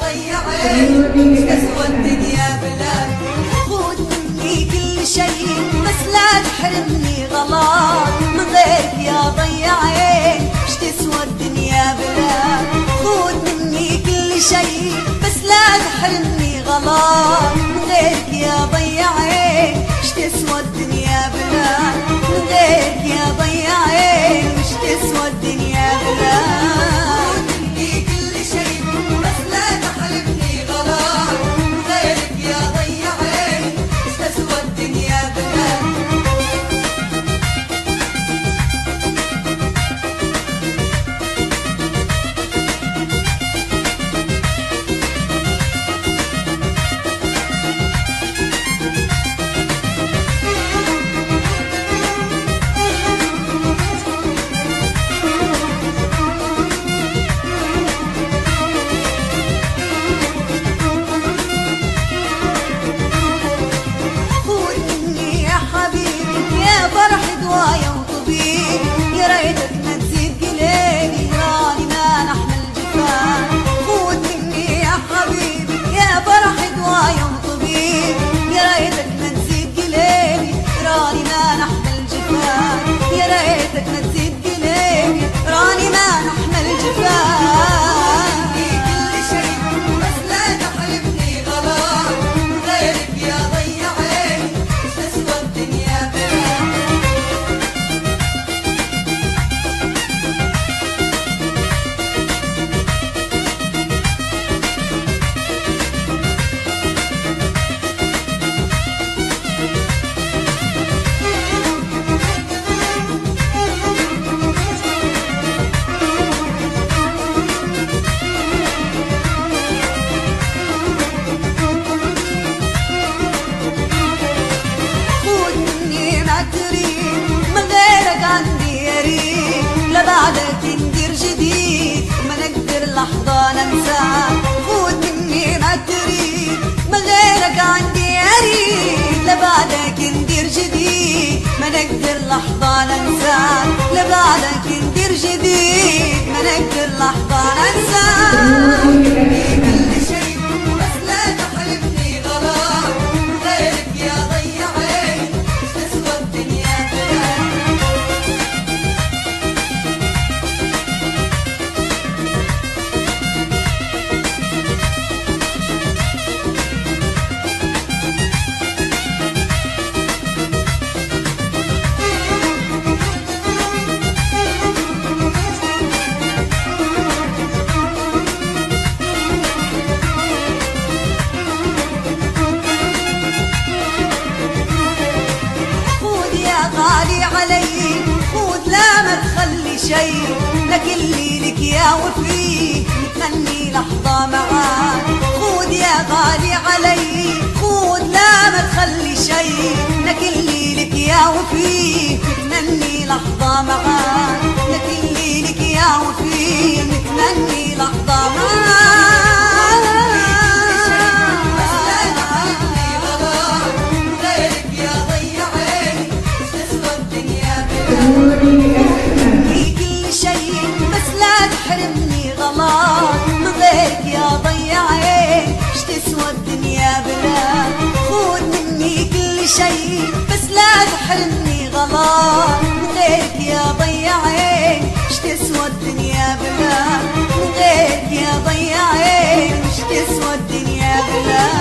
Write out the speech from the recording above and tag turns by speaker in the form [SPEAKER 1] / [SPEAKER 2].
[SPEAKER 1] ضيع عيني تسوى الدنيا بلاك. خذ مني كل شيء بس لا تحرمني غلط، من غيرك يا ضيع عيني اش تسوى الدنيا بلاك. خذ مني كل شيء بس لا تحرمني غلط، من غيرك يا ضيع عيني اش تسوى الدنيا بلاك. من غيرك يا ضيع عيني اش تسوى الدنيا بلاك. فرح دوايا وطبيب يا ريتك ما تزيد قليلي، راني ما نحمل جفان. خذ مني يا حبيبي يا فرح دوايا وطبيب يا ريتك ما تزيد قليلي، راني ما نحمل جفان. يا ريتك ما تزيد قليلي راني ما نحمل جفان. بعدك ندير جديد ما نقدر لحظة ننساك. خذ مني ما تريد ما غيرك عندي أريد، لبعدك ندير جديد ما نقدر لحظة ننساك. لبعدك ندير جديد ما نقدر لحظة ننساك. غالي علي خذ لا ما تخلي شيء، لكلي لك يا وفي نتمني لحظة معاك. خذ يا غالي علي خذ لا ما تخلي شيء، لكلي لك يا وفي نتمني لحظة معاك. لكلي لك يا وفي نتمني لحظة معاك. تحرمني غلط، من غيرك يا ضيع عين اش تسوى الدنيا بلاك. خذ مني كل شيء بس لا تحرمني غلط، من غيرك يا ضيع عين اش تسوى الدنيا بلاك. من غيرك يا ضيع عين اش تسوى الدنيا بلاك.